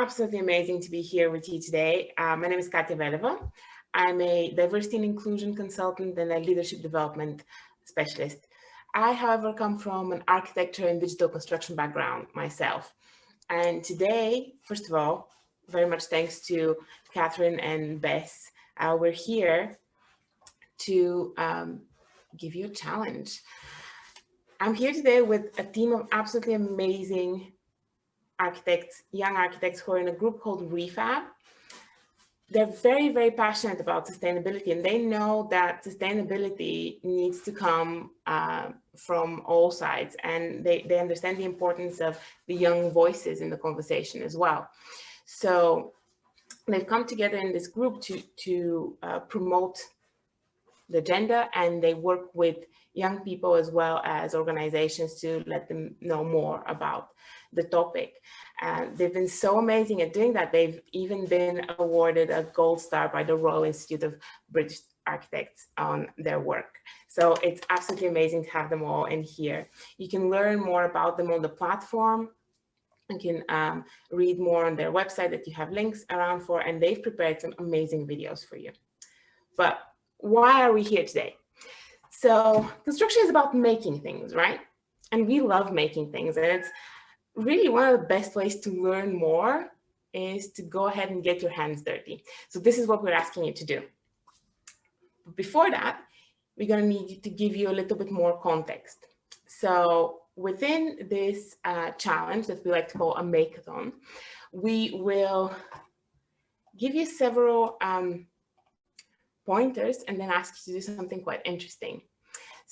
absolutely amazing to be here with you today. My name is Katya Veleva. I'm a diversity and inclusion consultant and a leadership development specialist. I, however, come from an architecture and digital construction background myself. And today, first of all, very much thanks to Katherine and Bess, we're here to give you a challenge. I'm here today with a team of absolutely amazing architects, young architects who are in a group called Refab. They're very, very passionate about sustainability, and they know that sustainability needs to come from all sides, and they understand the importance of the young voices in the conversation as well. So they've come together in this group to promote the agenda, and they work with young people as well as organizations to let them know more about the topic. They've been so amazing at doing that. They've even been awarded a gold star by the Royal Institute of British Architects on their work. So it's absolutely amazing to have them all in here. You can learn more about them on the platform. You can read more on their website that you have links around for, and they've prepared some amazing videos for you. But why are we here today? So construction is about making things, right? And we love making things, and it's really one of the best ways to learn more is to go ahead and get your hands dirty. So this is what we're asking you to do. But before that, we're going to need to give you a little bit more context. So within this challenge that we like to call a Makeathon, we will give you several pointers and then ask you to do something quite interesting.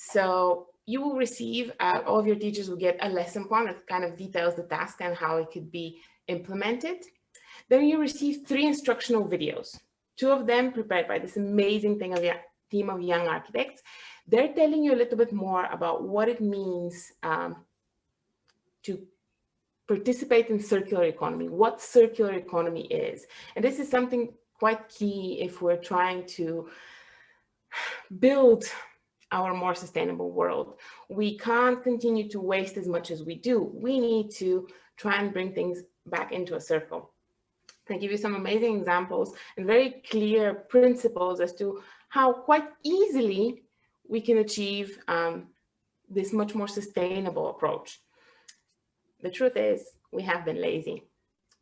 So you will receive, all of your teachers will get a lesson plan that kind of details the task and how it could be implemented. Then you receive 3 instructional videos, 2 of them prepared by this amazing team of young architects. They're telling you a little bit more about what it means to participate in circular economy, what circular economy is. And this is something quite key if we're trying to build our more sustainable world. We can't continue to waste as much as we do. We need to try and bring things back into a circle. I give you some amazing examples and very clear principles as to how quite easily we can achieve this much more sustainable approach. The truth is, we have been lazy.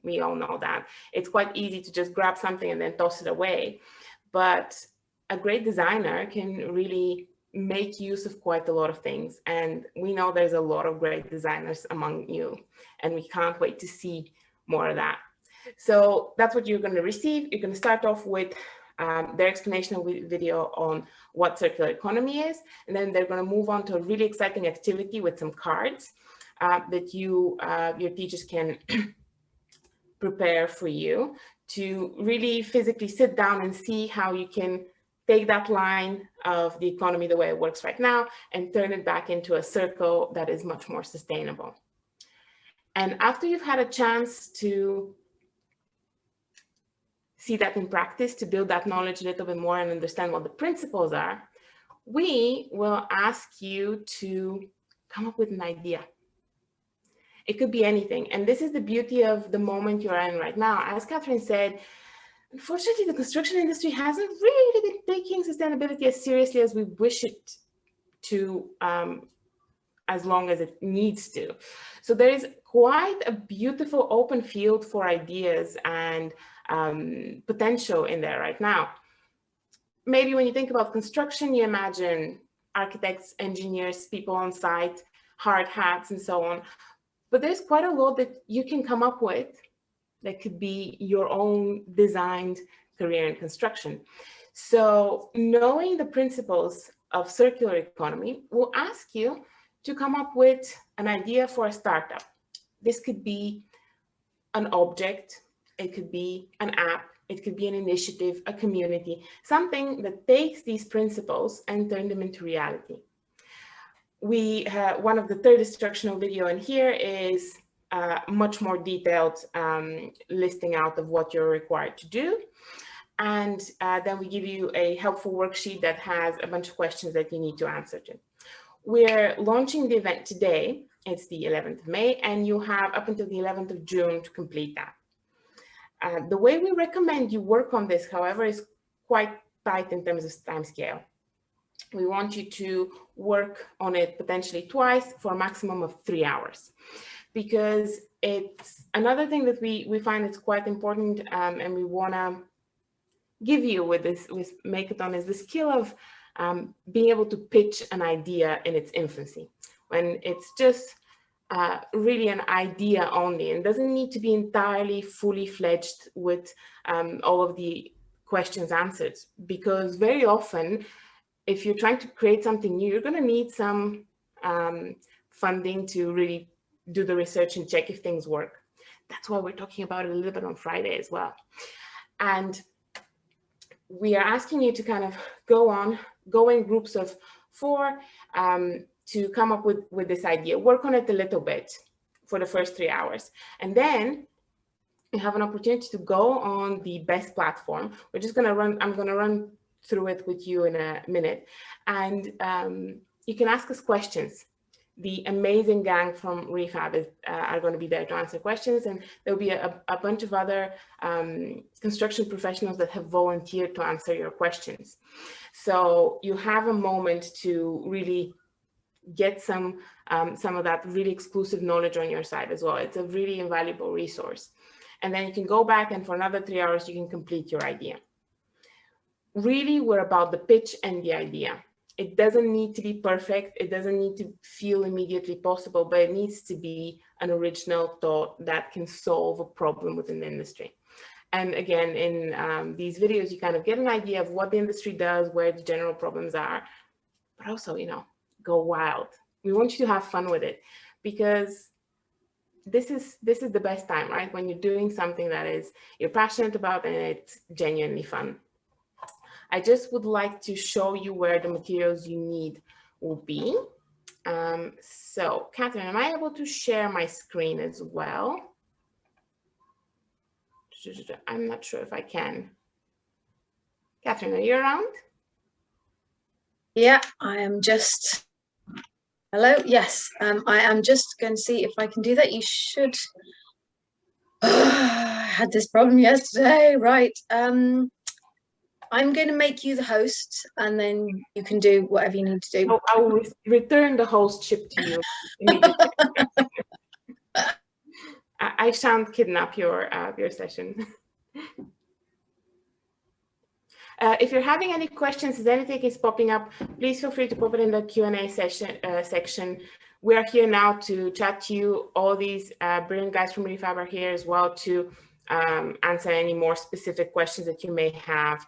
We all know that. It's quite easy to just grab something and then toss it away. But a great designer can really make use of quite a lot of things. And we know there's a lot of great designers among you, and we can't wait to see more of that. So that's what you're going to receive. You're going to start off with their explanation video on what circular economy is, and then they're going to move on to a really exciting activity with some cards that your teachers can prepare for you to really physically sit down and see how you can take that line of the economy the way it works right now and turn it back into a circle that is much more sustainable. And after you've had a chance to see that in practice, to build that knowledge a little bit more and understand what the principles are, we will ask you to come up with an idea. It could be anything. And this is the beauty of the moment you're in right now. As Katherine said, unfortunately, the construction industry hasn't really been taking sustainability as seriously as we wish it to, as long as it needs to. So there is quite a beautiful open field for ideas and potential in there right now. Maybe when you think about construction, you imagine architects, engineers, people on site, hard hats, and so on. But there's quite a lot that you can come up with that could be your own designed career in construction. So knowing the principles of circular economy will ask you to come up with an idea for a startup. This could be an object, it could be an app, it could be an initiative, a community, something that takes these principles and turn them into reality. We have one of the 3rd instructional video in here is much more detailed listing out of what you're required to do. And then we give you a helpful worksheet that has a bunch of questions that you need to answer to. We're launching the event today. It's the 11th of May, and you have up until the 11th of June to complete that. The way we recommend you work on this, however, is quite tight in terms of time scale. We want you to work on it potentially twice for a maximum of 3 hours, because it's another thing that we find it's quite important, and we want to give you with Makeathon is the skill of being able to pitch an idea in its infancy, when it's just really an idea only, and doesn't need to be entirely fully fledged with all of the questions answered, because very often if you're trying to create something new, you're going to need some funding to really do the research and check if things work. That's why we're talking about it a little bit on Friday as well. And we are asking you to kind of go in groups of 4 to come up with this idea, work on it a little bit for the first 3 hours. And then you have an opportunity to go on the best platform. We're just going to I'm going to run through it with you in a minute. And you can ask us questions. The amazing gang from Refab are going to be there to answer questions, and there'll be a bunch of other construction professionals that have volunteered to answer your questions. So you have a moment to really get some of that really exclusive knowledge on your side as well. It's a really invaluable resource. And then you can go back, and for another 3 hours, you can complete your idea. Really, we're about the pitch and the idea. It doesn't need to be perfect. It doesn't need to feel immediately possible, but it needs to be an original thought that can solve a problem within the industry. And again, in these videos, you kind of get an idea of what the industry does, where the general problems are, but also, go wild. We want you to have fun with it, because this is the best time, right? When you're doing something that you're passionate about and it's genuinely fun. I just would like to show you where the materials you need will be. So, Katherine, am I able to share my screen as well? I'm not sure if I can. Katherine, are you around? Yeah, I am just... Hello? Yes, I am just going to see if I can do that. You should... I had this problem yesterday, right? I'm going to make you the host, and then you can do whatever you need to do. Oh, I will return the hostship to you immediately. I shan't kidnap your session. If you're having any questions, if anything is popping up, please feel free to pop it in the Q&A section. We are here now to chat to you. All these brilliant guys from Refab are here as well to answer any more specific questions that you may have.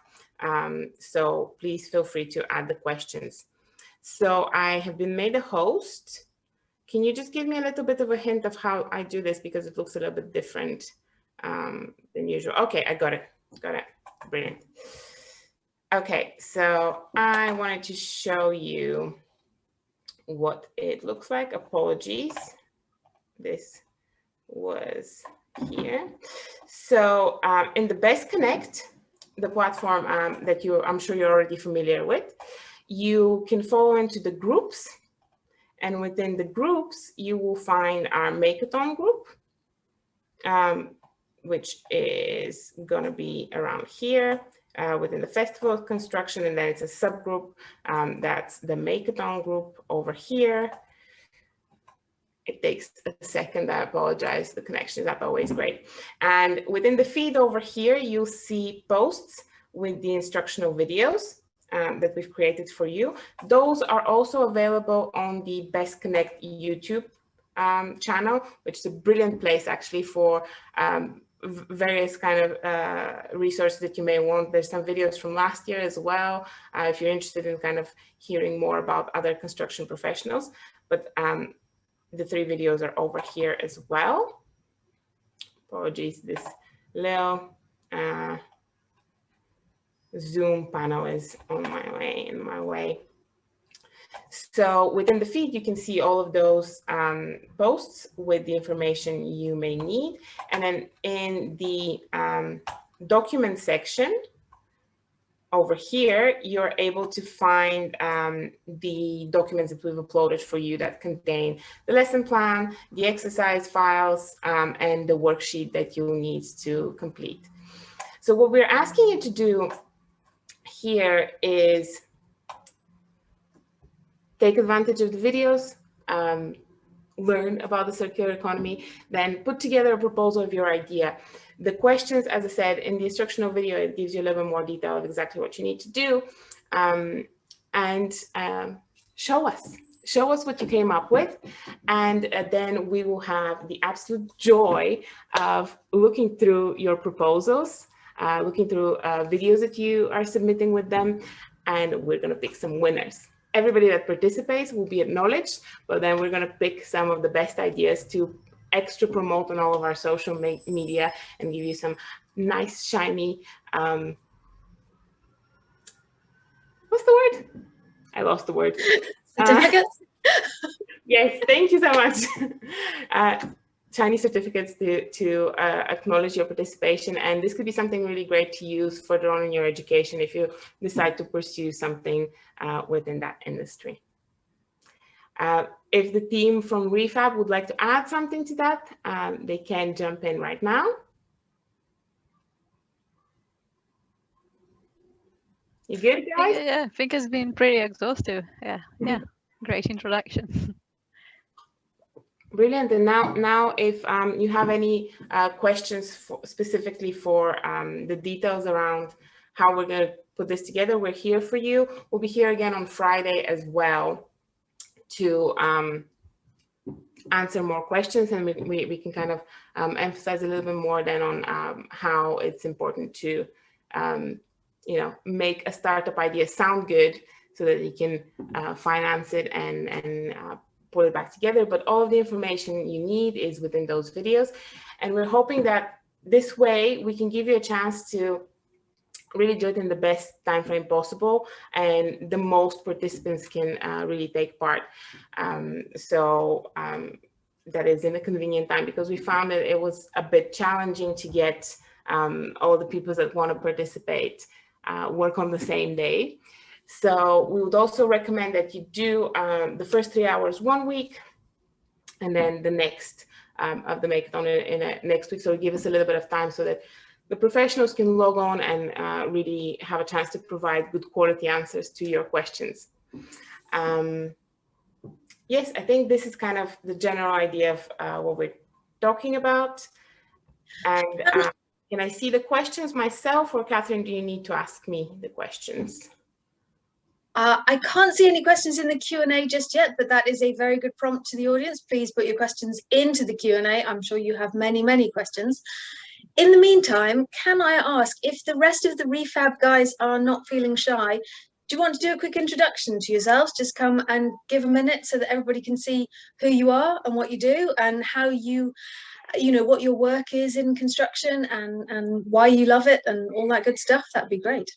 So please feel free to add the questions. So I have been made a host. Can you just give me a little bit of a hint of how I do this, because it looks a little bit different than usual. Okay, I got it. Brilliant. Okay, so I wanted to show you what it looks like. Apologies. This was here. So in the Best Connect, the platform that I'm sure you're already familiar with, you can follow into the groups, and within the groups you will find our Makeathon group, which is going to be around here within the Festival of Construction, and then it's a subgroup that's the Makeathon group over here. It takes a second, I apologize, the connection is not always great. And within the feed over here, you'll see posts with the instructional videos that we've created for you. Those are also available on the Best Connect YouTube channel, which is a brilliant place actually for various kind of resources that you may want. There's some videos from last year as well, if you're interested in kind of hearing more about other construction professionals. But the 3 videos are over here as well. Apologies, this little Zoom panel is in my way. So within the feed, you can see all of those posts with the information you may need. And then in the document section, over here, you're able to find the documents that we've uploaded for you that contain the lesson plan, the exercise files, and the worksheet that you'll need to complete. So what we're asking you to do here is take advantage of the videos, learn about the circular economy, then put together a proposal of your idea. The questions, as I said, in the instructional video, it gives you a little bit more detail of exactly what you need to do, and show us what you came up with, and then we will have the absolute joy of looking through your proposals, looking through videos that you are submitting with them, and we're going to pick some winners. Everybody that participates will be acknowledged, but then we're going to pick some of the best ideas to extra promote on all of our social media and give you some nice, shiny, what's the word? I lost the word. Certificates? Yes, thank you so much. Shiny certificates to acknowledge your participation. And this could be something really great to use further on in your education if you decide to pursue something within that industry. If the team from Refab would like to add something to that, they can jump in right now. You good, guys? Yeah, I think it's been pretty exhaustive. Yeah, great introduction. Brilliant. And now if you have any questions specifically for the details around how we're going to put this together, we're here for you. We'll be here again on Friday as well to answer more questions, and we can kind of emphasize a little bit more then on how it's important to you know, make a startup idea sound good so that you can finance it and pull it back together. But all of the information you need is within those videos. And we're hoping that this way we can give you a chance to really do it in the best time frame possible, and the most participants can really take part. That is in a convenient time, because we found that it was a bit challenging to get all the people that want to participate work on the same day. So we would also recommend that you do the first 3 hours one week, and then the next of the Makeathon in next week. So give us a little bit of time so that the professionals can log on and really have a chance to provide good quality answers to your questions. Yes, I think this is kind of the general idea of what we're talking about. And can I see the questions myself, or Katherine, do you need to ask me the questions? I can't see any questions in the Q&A just yet, but that is a very good prompt to the audience. Please put your questions into the Q&A. I'm sure you have many, many questions. In the meantime, can I ask, if the rest of the Refab guys are not feeling shy, do you want to do a quick introduction to yourselves? Just come and give a minute so that everybody can see who you are and what you do, and how you know, what your work is in construction, and why you love it and all that good stuff. That'd be great.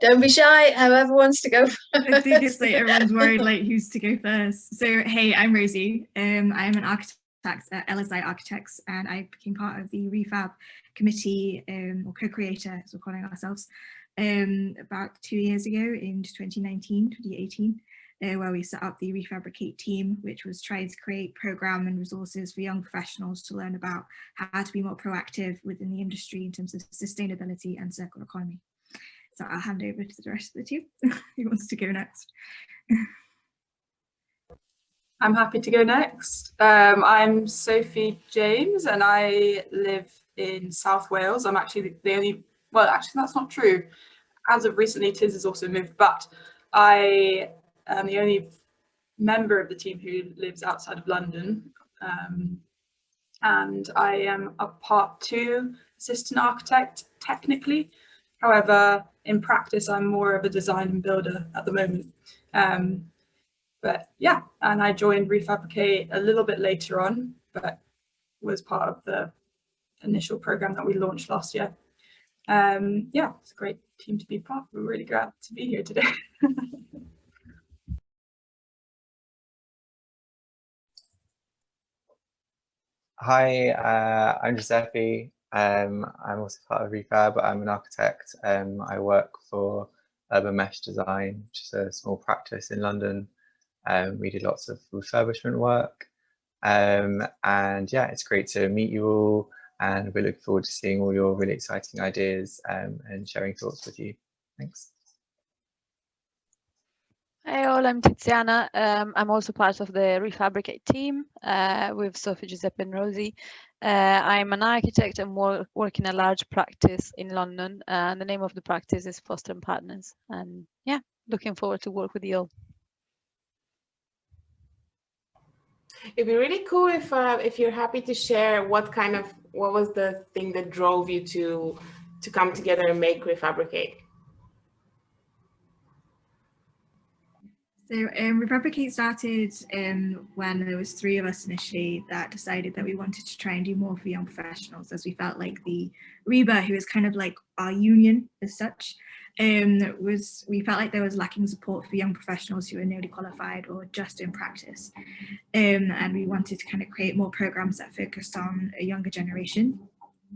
Don't be shy, whoever wants to go first. I think it's like everyone's worried like who's to go first. So hey, I'm Rosie. I'm an architect at LSI Architects, and I became part of the Refab committee, or co-creator as we're calling ourselves, about 2 years ago in 2018, where we set up the Refabricate team, which was trying to create program and resources for young professionals to learn about how to be more proactive within the industry in terms of sustainability and circular economy. So I'll hand over to the rest of the team. Who wants to go next? I'm happy to go next. I'm Sophie James, and I live in South Wales. I'm actually the only, well, actually that's not true. As of recently, Tiz has also moved, but I am the only member of the team who lives outside of London. And I am a part 2 assistant architect, technically. However, in practice, I'm more of a design and builder at the moment. But yeah, and I joined Refabricate a little bit later on, but was part of the initial program that we launched last year. Yeah, it's a great team to be part of. We're really glad to be here today. Hi, I'm Giuseppe. I'm also part of Refab. I'm an architect. I work for Urban Mesh Design, which is a small practice in London. We do lots of refurbishment work. And yeah, it's great to meet you all, and we look forward to seeing all your really exciting ideas and sharing thoughts with you. Thanks. Hey all, I'm Tiziana. I'm also part of the Refabricate team with Sophie, Guiseppe and Rosie. I'm an architect and work in a large practice in London, and the name of the practice is Foster & Partners. And yeah, looking forward to work with you all. It'd be really cool if you're happy to share what was the thing that drove you to come together and make Refabricate. So Refabricate started when there was 3 of us initially that decided that we wanted to try and do more for young professionals, as we felt like the REBA, who is kind of like our union as such, we felt like there was lacking support for young professionals who are newly qualified or just in practice. And we wanted to kind of create more programs that focused on a younger generation.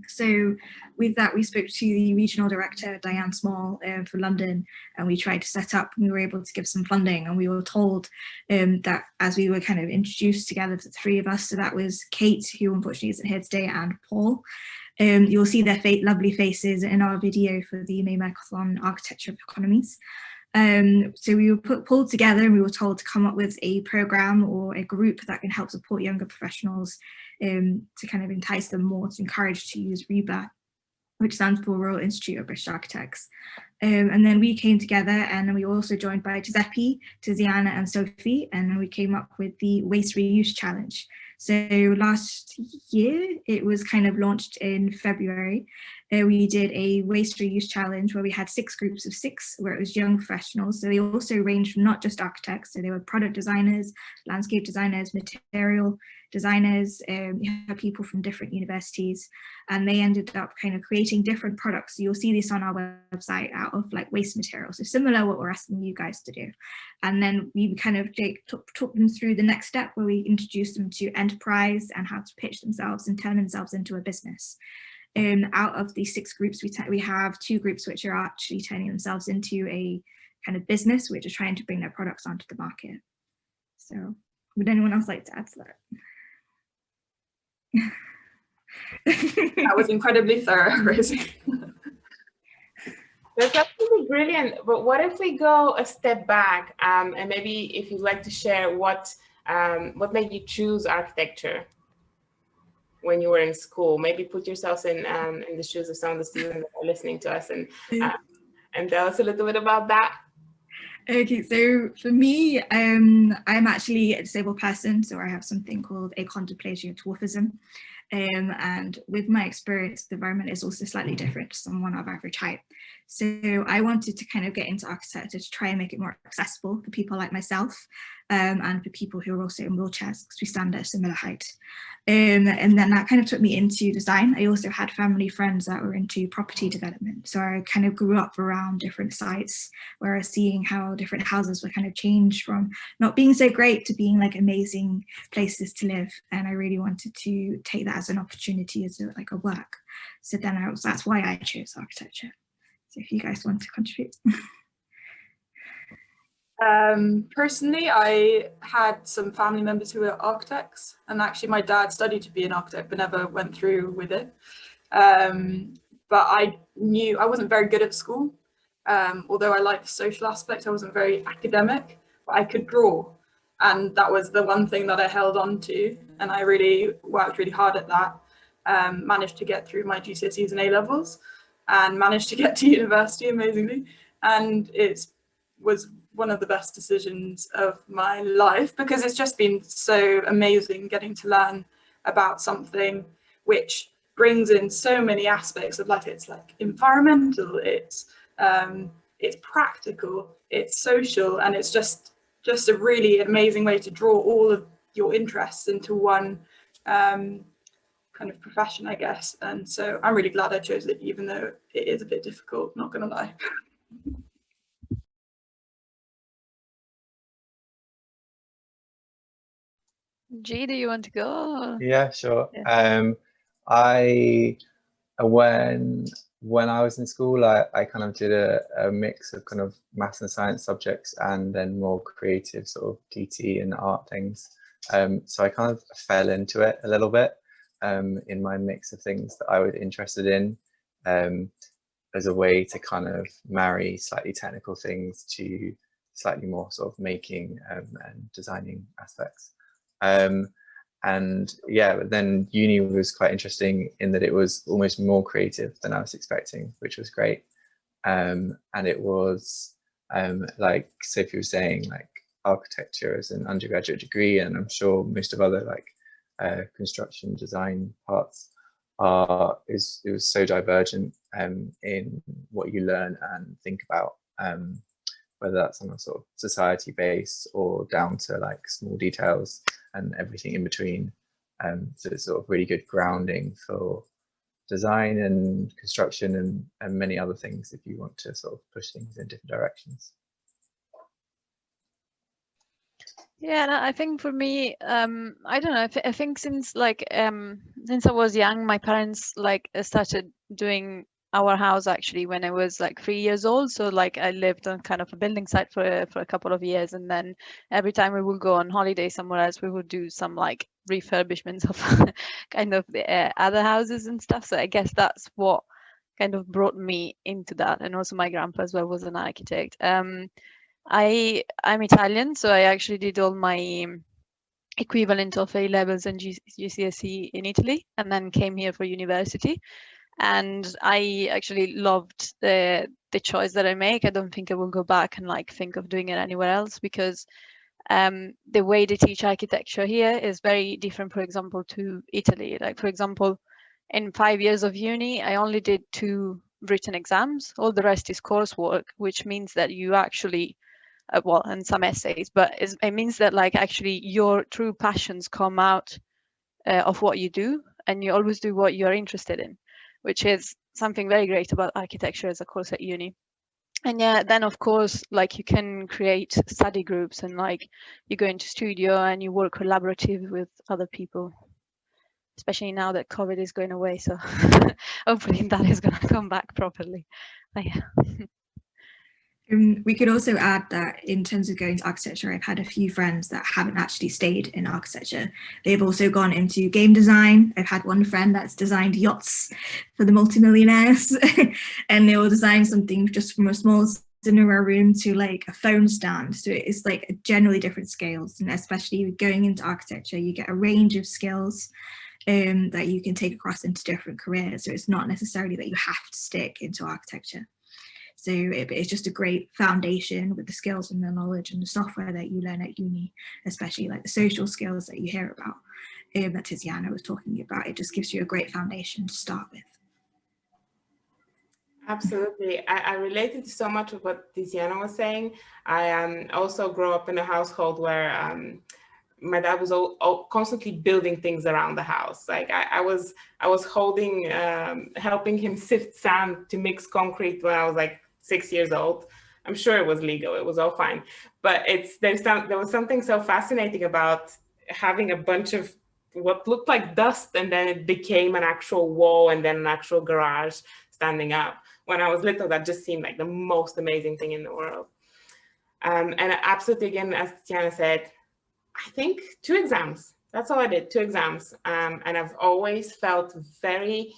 So with that, we spoke to the regional director, Diane Small, for London, and we tried to set up, and we were able to give some funding, and we were told that as we were kind of introduced together, the 3 of us, so that was Kate, who unfortunately isn't here today, and Paul. You'll see their lovely faces in our video for the May Makeathon Architecture of Economies. So we were pulled together, and we were told to come up with a program or a group that can help support younger professionals to kind of entice them more, to encourage to use REBA, which stands for Royal Institute of British Architects. And then we came together, and then we were also joined by Giuseppe, Tiziana and Sophie, and then we came up with the Waste Reuse Challenge. So last year, it was kind of launched in February. We did a waste reuse challenge where we had 6 groups of 6, where it was young professionals. So they also ranged from not just architects, so they were product designers, landscape designers, material designers, you had people from different universities, and they ended up kind of creating different products. So you'll see this on our website out of like waste materials. So similar what we're asking you guys to do. And then we kind of took them through the next step, where we introduced them to enterprise and how to pitch themselves and turn themselves into a business. Out of the 6 groups, we have 2 groups which are actually turning themselves into a kind of business, which are trying to bring their products onto the market. So would anyone else like to add to that? That was incredibly thorough, Rosie. That's absolutely brilliant. But what if we go a step back, and maybe if you'd like to share what made you choose architecture when you were in school? Maybe put yourselves in the shoes of some of the students that are listening to us, and tell us a little bit about that. Okay, so for me, I'm actually a disabled person, so I have something called achondroplasia dwarfism. And with my experience, the environment is also slightly different to someone of average height. So I wanted to kind of get into architecture to try and make it more accessible for people like myself, and for people who are also in wheelchairs, because we stand at a similar height. And then that kind of took me into design. I also had family friends that were into property development. So I kind of grew up around different sites where I was seeing how different houses were kind of changed from not being so great to being like amazing places to live. And I really wanted to take that as an opportunity, as like a work. So then that's why I chose architecture. So if you guys want to contribute. Personally, I had some family members who were architects, and actually my dad studied to be an architect but never went through with it. But I knew I wasn't very good at school. Although I liked the social aspect, I wasn't very academic, but I could draw. And that was the one thing that I held on to, and I really worked really hard at that. Managed to get through my GCSEs and A-levels, and managed to get to university, amazingly. And it was one of the best decisions of my life, because it's just been so amazing getting to learn about something which brings in so many aspects of life. It's like environmental, it's practical, it's social, and it's just a really amazing way to draw all of your interests into one kind of profession, I guess. And so I'm really glad I chose it, even though it is a bit difficult, not gonna lie. G, do you want to go? Yeah, sure. Yeah. I when I was in school, I kind of did a mix of kind of maths and science subjects and then more creative sort of DT and art things. So I kind of fell into it a little bit in my mix of things that I was interested in, as a way to kind of marry slightly technical things to slightly more sort of making and designing aspects. And yeah, but then uni was quite interesting in that it was almost more creative than I was expecting, which was great. And it was like Sophie was saying, like architecture as an undergraduate degree, and I'm sure most of other like construction design parts it was so divergent in what you learn and think about, whether that's on a sort of society base or down to like small details and everything in between. So it's sort of really good grounding for design and construction and many other things if you want to sort of push things in different directions. Yeah, and I think for me, I don't know. I think since like since I was young, my parents like started doing our house actually when I was like 3 years old. So like I lived on kind of a building site for a couple of years, and then every time we would go on holiday somewhere else, we would do some like refurbishments of kind of the other houses and stuff. So I guess that's what kind of brought me into that. And also my grandpa as well was an architect. I'm Italian, so I actually did all my equivalent of A levels and GCSE in Italy, and then came here for university. And I actually loved the choice that I make. I don't think I will go back and like think of doing it anywhere else, because the way they teach architecture here is very different, for example, to Italy. Like, for example, in 5 years of uni, I only did 2 written exams. All the rest is coursework, which means that you actually well, and some essays, but it means that like actually your true passions come out of what you do, and you always do what you're interested in, which is something very great about architecture as a course at uni. And yeah, then of course, like you can create study groups, and like you go into studio and you work collaborative with other people, especially now that COVID is going away. So hopefully that is going to come back properly. But yeah. We could also add that in terms of going to architecture, I've had a few friends that haven't actually stayed in architecture. They've also gone into game design. I've had one friend that's designed yachts for the multimillionaires and they will design something just from a small cinema room to like a phone stand. So it's like generally different scales, and especially going into architecture, you get a range of skills that you can take across into different careers. So it's not necessarily that you have to stick into architecture. So it's just a great foundation with the skills and the knowledge and the software that you learn at uni, especially like the social skills that you hear about, that Tiziana was talking about. It just gives you a great foundation to start with. Absolutely. I related to so much of what Tiziana was saying. I also grew up in a household where my dad was constantly building things around the house. Like I was holding, helping him sift sand to mix concrete when I was like 6 years old. I'm sure it was legal. It was all fine. But there was something so fascinating about having a bunch of what looked like dust, and then it became an actual wall and then an actual garage standing up. When I was little, that just seemed like the most amazing thing in the world. And absolutely, again, as Tiziana said, I think 2 exams. That's all I did, 2 exams. And I've always felt very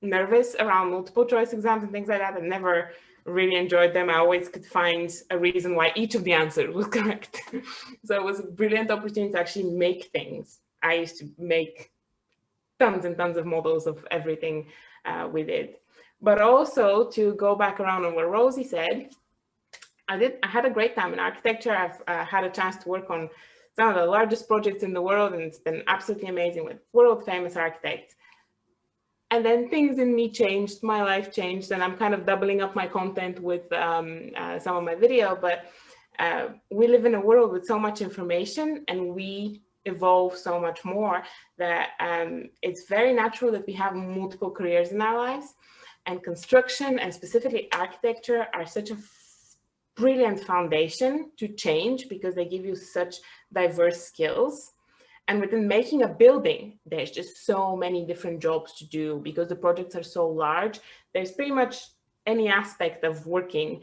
nervous around multiple choice exams and things like that. I never really enjoyed them. I always could find a reason why each of the answers was correct. So it was a brilliant opportunity to actually make things. I used to make tons and tons of models of everything we did. But also to go back around on what Rosie said, I had a great time in architecture. I've had a chance to work on some of the largest projects in the world, and it's been absolutely amazing with world famous architects. And then things in me changed, my life changed, and I'm kind of doubling up my content with some of my video, but we live in a world with so much information, and we evolve so much more that it's very natural that we have multiple careers in our lives. And construction, and specifically architecture, are such a brilliant foundation to change, because they give you such diverse skills. And within making a building, there's just so many different jobs to do because the projects are so large. There's pretty much any aspect of working.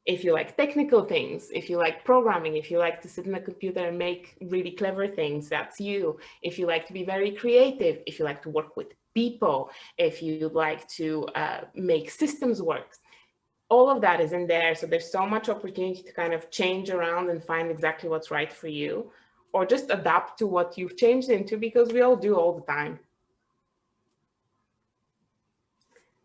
If you like technical things, if you like programming, if you like to sit in a computer and make really clever things, that's you. If you like to be very creative, if you like to work with people, if you like to make systems work, all of that is in there. So there's so much opportunity to kind of change around and find exactly what's right for you, or just adapt to what you've changed into, because we all do all the time.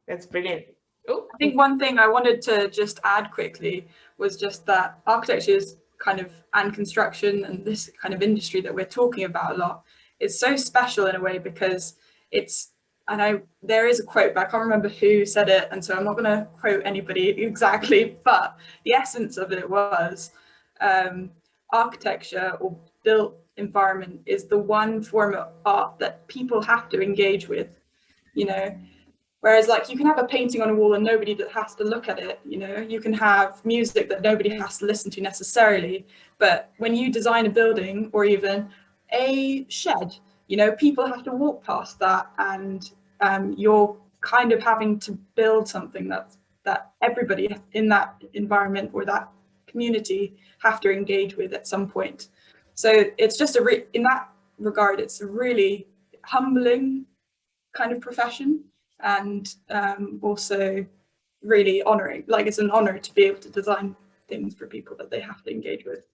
That's brilliant. Oh, I think one thing I wanted to just add quickly was just that architecture is kind of, and construction and this kind of industry that we're talking about a lot, is so special in a way because it's, there is a quote, but I can't remember who said it, and so I'm not going to quote anybody exactly, but the essence of it was architecture or built environment is the one form of art that people have to engage with, you know. Whereas like you can have a painting on a wall and nobody that has to look at it, you know, you can have music that nobody has to listen to necessarily. But when you design a building or even a shed, you know, people have to walk past that, and you're kind of having to build something that everybody in that environment or that community have to engage with at some point. So it's just in that regard, it's a really humbling kind of profession. And also really honouring, like it's an honour to be able to design things for people that they have to engage with.